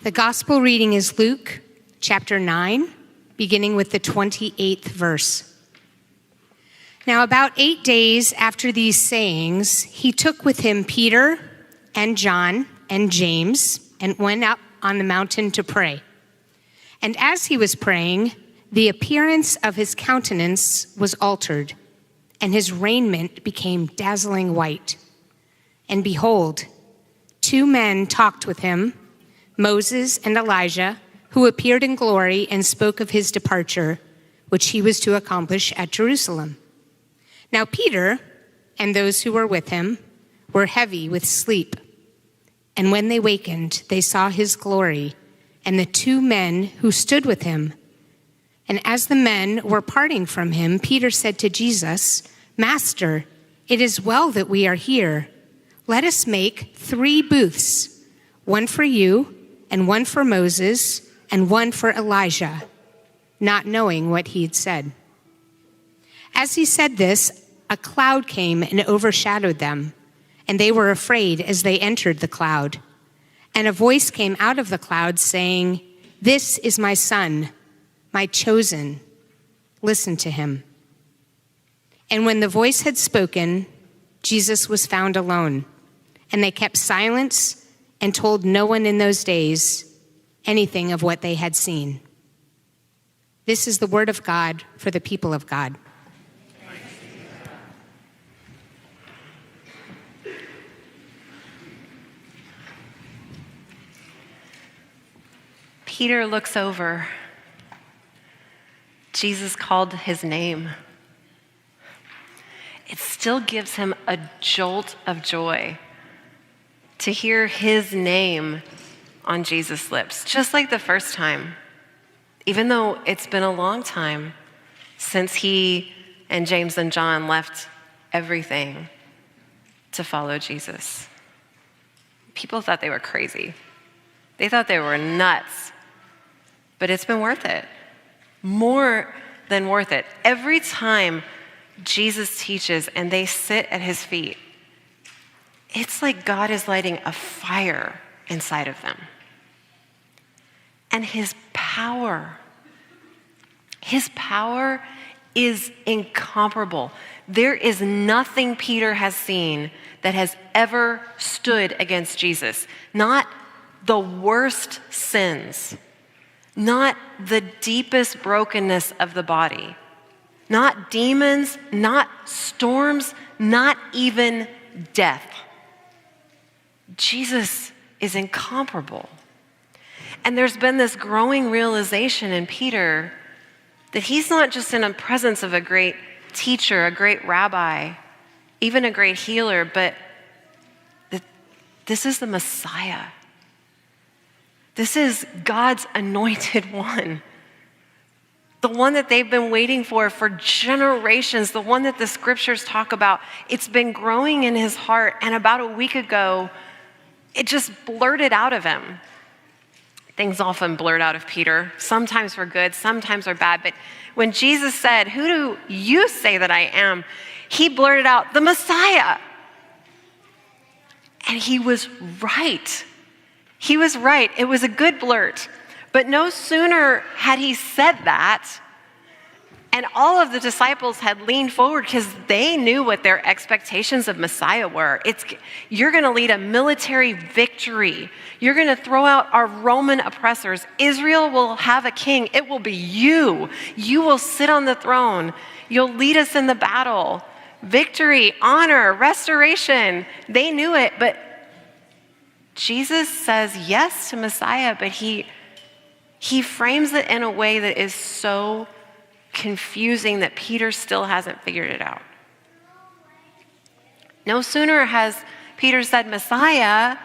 The gospel reading is Luke chapter 9, beginning with the 28th verse. Now, about 8 days after these sayings, he took with him Peter and John and James and went up on the mountain to pray. And as he was praying, the appearance of his countenance was altered, and his raiment became dazzling white. And behold, 2 men talked with him, Moses and Elijah, who appeared in glory and spoke of his departure, which he was to accomplish at Jerusalem. Now Peter and those who were with him were heavy with sleep. And when they wakened, they saw his glory and the 2 men who stood with him. And as the men were parting from him, Peter said to Jesus, "Master, it is well that we are here. Let us make 3 booths, one for you, and one for Moses, and one for Elijah," not knowing what he had said. As he said this, a cloud came and overshadowed them, and they were afraid as they entered the cloud. And a voice came out of the cloud saying, "This is my son, my chosen. Listen to him." And when the voice had spoken, Jesus was found alone, and they kept silence and told no one in those days anything of what they had seen. This is the word of God for the people of God. Peter looks over. Jesus called his name. It still gives him a jolt of joy to hear his name on Jesus' lips, just like the first time, even though it's been a long time since he and James and John left everything to follow Jesus. People thought they were crazy. They thought they were nuts, but it's been worth it. More than worth it. Every time Jesus teaches and they sit at his feet, it's like God is lighting a fire inside of them. And his power is incomparable. There is nothing Peter has seen that has ever stood against Jesus. Not the worst sins, not the deepest brokenness of the body, not demons, not storms, not even death. Jesus is incomparable. And there's been this growing realization in Peter that he's not just in the presence of a great teacher, a great rabbi, even a great healer, but that this is the Messiah. This is God's anointed one. The one that they've been waiting for generations, the one that the scriptures talk about. It's been growing in his heart, and about a week ago, it just blurted out of him. Things often blurt out of Peter, sometimes for good, sometimes for bad. But when Jesus said, "Who do you say that I am?" he blurted out, "The Messiah." And he was right. He was right. It was a good blurt. But no sooner had he said that, and all of the disciples had leaned forward because they knew what their expectations of Messiah were. You're going to lead a military victory. You're going to throw out our Roman oppressors. Israel will have a king. It will be you. You will sit on the throne. You'll lead us in the battle. Victory, honor, restoration. They knew it, but Jesus says yes to Messiah, but he frames it in a way that is so confusing that Peter still hasn't figured it out. No sooner has Peter said Messiah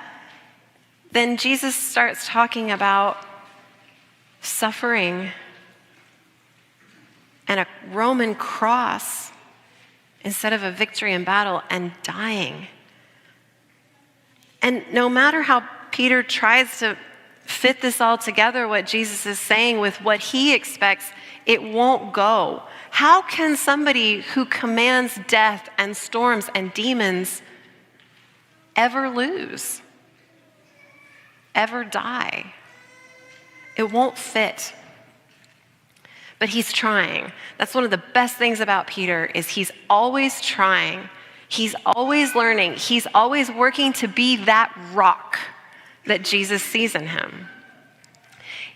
than Jesus starts talking about suffering and a Roman cross instead of a victory in battle, and dying. And no matter how Peter tries to fit this all together, what Jesus is saying with what he expects, it won't go. How can somebody who commands death and storms and demons ever lose? Ever die? It won't fit. But he's trying. That's one of the best things about Peter is he's always trying. He's always learning. He's always working to be that rock that Jesus sees in him.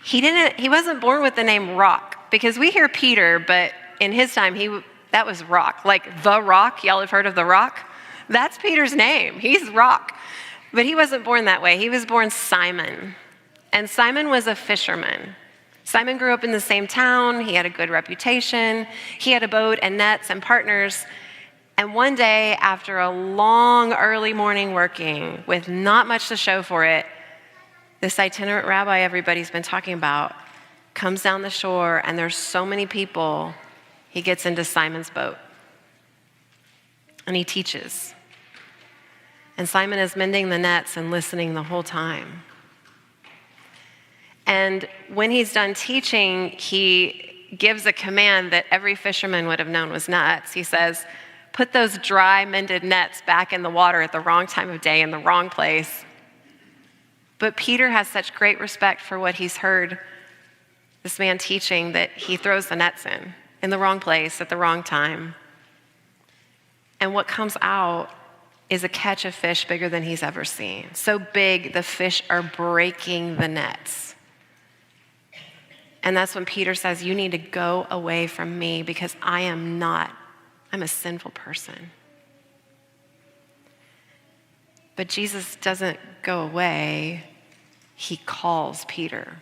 He wasn't born with the name Rock, because we hear Peter, but in his time, that was Rock. Like the Rock, y'all have heard of the Rock? That's Peter's name. He's Rock. But he wasn't born that way. He was born Simon. And Simon was a fisherman. Simon grew up in the same town. He had a good reputation. He had a boat and nets and partners. And one day, after a long early morning working with not much to show for it, this itinerant rabbi everybody's been talking about comes down the shore, and there's so many people, he gets into Simon's boat. And he teaches. And Simon is mending the nets and listening the whole time. And when he's done teaching, he gives a command that every fisherman would have known was nuts. He says, put those dry, mended nets back in the water at the wrong time of day in the wrong place. But Peter has such great respect for what he's heard this man teaching that he throws the nets in the wrong place at the wrong time. And what comes out is a catch of fish bigger than he's ever seen. So big, the fish are breaking the nets. And that's when Peter says, you need to go away from me because I'm a sinful person. But Jesus doesn't go away. He calls Peter,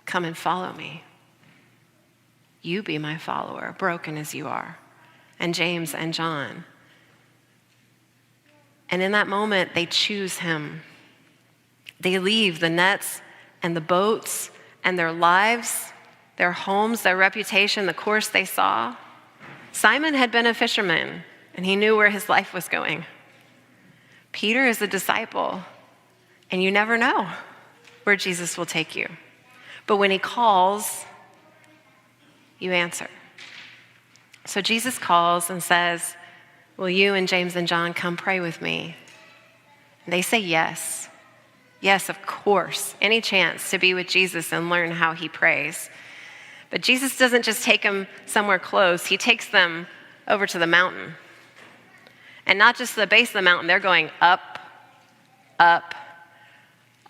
come and follow me. You be my follower, broken as you are. And James and John. And in that moment, they choose him. They leave the nets and the boats and their lives, their homes, their reputation, the course they saw. Simon had been a fisherman, and he knew where his life was going. Peter is a disciple, and you never know where Jesus will take you. But when he calls, you answer. So Jesus calls and says, will you and James and John come pray with me? And they say yes. Yes, of course. Any chance to be with Jesus and learn how he prays. But Jesus doesn't just take them somewhere close. He takes them over to the mountain. And not just the base of the mountain. They're going up, up,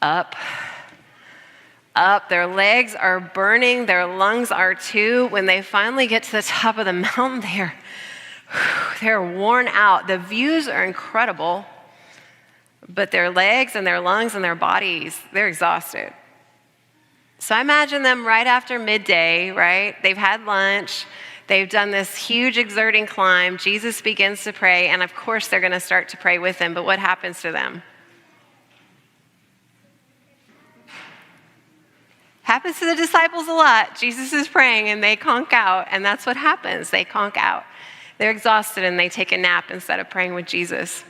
up, up. Their legs are burning. Their lungs are too. When they finally get to the top of the mountain, they're worn out. The views are incredible. But their legs and their lungs and their bodies, they're exhausted. So I imagine them right after midday, right? They've had lunch. They've done this huge exerting climb. Jesus begins to pray. And of course, they're going to start to pray with him. But what happens to them? Happens to the disciples a lot. Jesus is praying and they conk out. And that's what happens. They conk out. They're exhausted and they take a nap instead of praying with Jesus.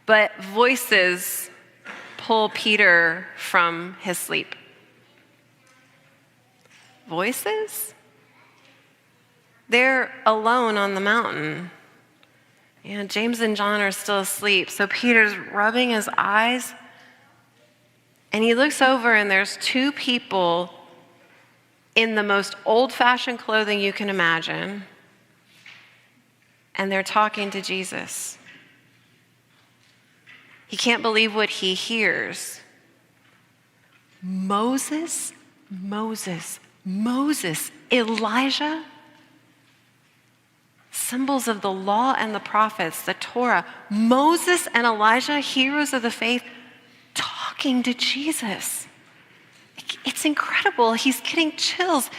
But voices pull Peter from his sleep. Voices? They're alone on the mountain. And James and John are still asleep. So Peter's rubbing his eyes. And he looks over and there's two people in the most old-fashioned clothing you can imagine. And they're talking to Jesus. He can't believe what he hears. Moses, Elijah, symbols of the law and the prophets, the Torah. Moses and Elijah, heroes of the faith, talking to Jesus. It's incredible. He's getting chills.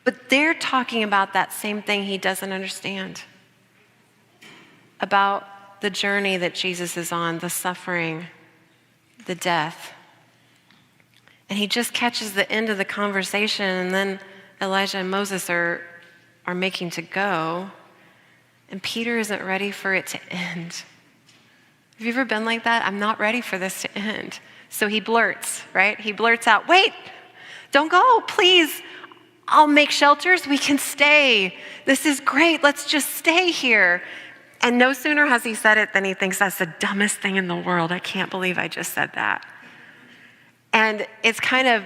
But they're talking about that same thing he doesn't understand. About the journey that Jesus is on, the suffering, the death. And he just catches the end of the conversation, and then Elijah and Moses are making to go, and Peter isn't ready for it to end. Have you ever been like that? I'm not ready for this to end. So he blurts, right? He blurts out, wait, don't go, please. I'll make shelters. We can stay. This is great. Let's just stay here. And no sooner has he said it than he thinks that's the dumbest thing in the world. I can't believe I just said that. And And it's kind of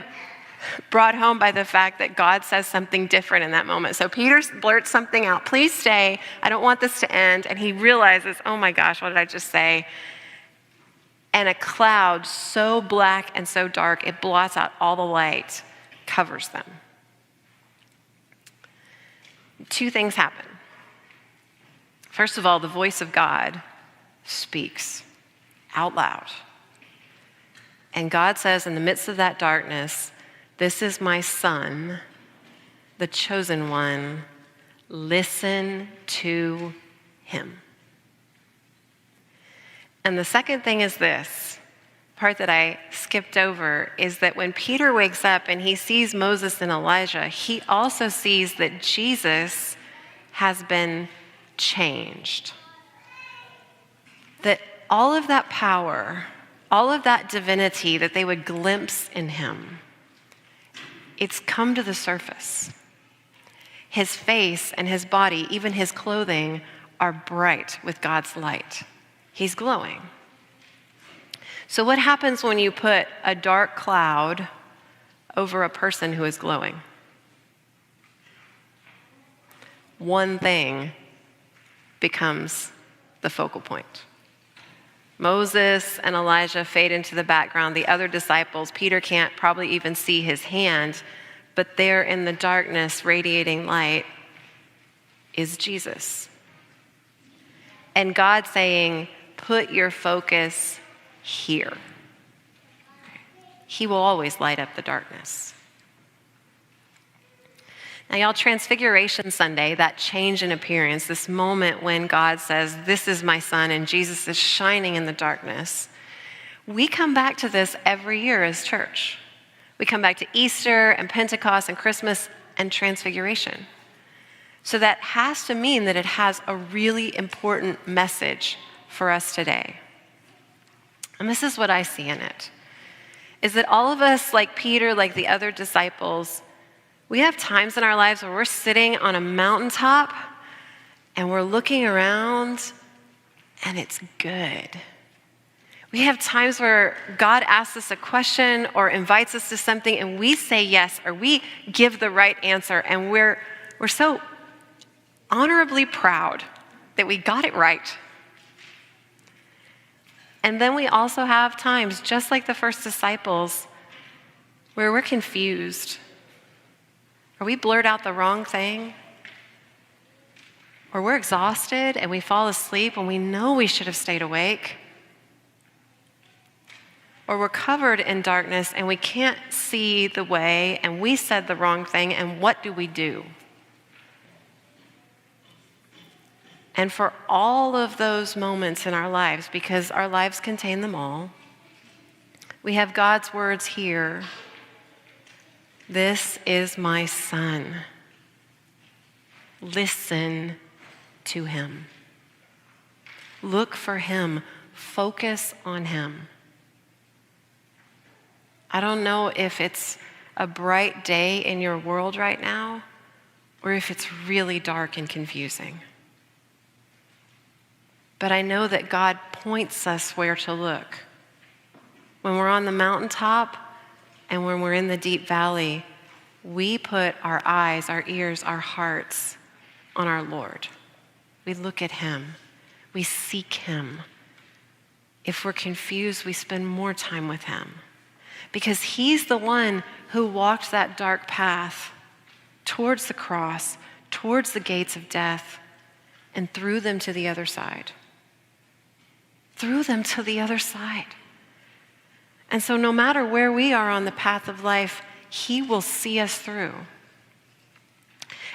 brought home by the fact that God says something different in that moment. So Peter blurts something out, please stay, I don't want this to end. And he realizes, oh my gosh, what did I just say? And a cloud so black and so dark, it blots out all the light, covers them. Two things happen. First of all, the voice of God speaks out loud. And God says in the midst of that darkness, this is my son, the chosen one. Listen to him. And the second thing is this, part that I skipped over, is that when Peter wakes up and he sees Moses and Elijah, he also sees that Jesus has been changed. That all of that power, all of that divinity that they would glimpse in him, it's come to the surface. His face and his body, even his clothing, are bright with God's light. He's glowing. So what happens when you put a dark cloud over a person who is glowing? One thing becomes the focal point. Moses and Elijah fade into the background. The other disciples, Peter can't probably even see his hand, but there in the darkness, radiating light, is Jesus. And God saying, put your focus here. He will always light up the darkness. Now, y'all, Transfiguration Sunday, that change in appearance, this moment when God says, this is my son, and Jesus is shining in the darkness, we come back to this every year as church. We come back to Easter and Pentecost and Christmas and Transfiguration. So that has to mean that it has a really important message for us today. And this is what I see in it, is that all of us, like Peter, like the other disciples, we have times in our lives where we're sitting on a mountaintop and we're looking around and it's good. We have times where God asks us a question or invites us to something and we say yes, or we give the right answer, and we're so honorably proud that we got it right. And then we also have times, just like the first disciples, where we're confused. Or we blurt out the wrong thing. Or we're exhausted and we fall asleep when we know we should have stayed awake. Or we're covered in darkness and we can't see the way and we said the wrong thing, and what do we do? And for all of those moments in our lives, because our lives contain them all, we have God's words here. This is my son. Listen to him. Look for him. Focus on him. I don't know if it's a bright day in your world right now, or if it's really dark and confusing. But I know that God points us where to look. When we're on the mountaintop and when we're in the deep valley, we put our eyes, our ears, our hearts on our Lord. We look at him. We seek him. If we're confused, we spend more time with him. Because he's the one who walked that dark path towards the cross, towards the gates of death, and threw them to the other side. Threw them to the other side. And so no matter where we are on the path of life, he will see us through.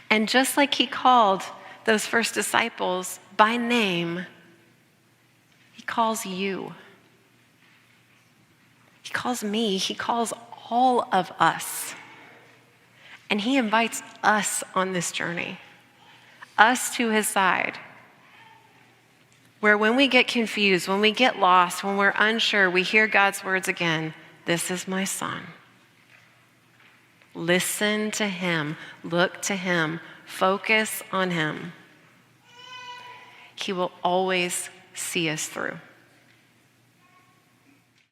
And just like he called those first disciples by name, he calls you. He calls me. He calls all of us. And he invites us on this journey, us to his side. Where when we get confused, when we get lost, when we're unsure, we hear God's words again. This is my son. Listen to him. Look to him. Focus on him. He will always see us through.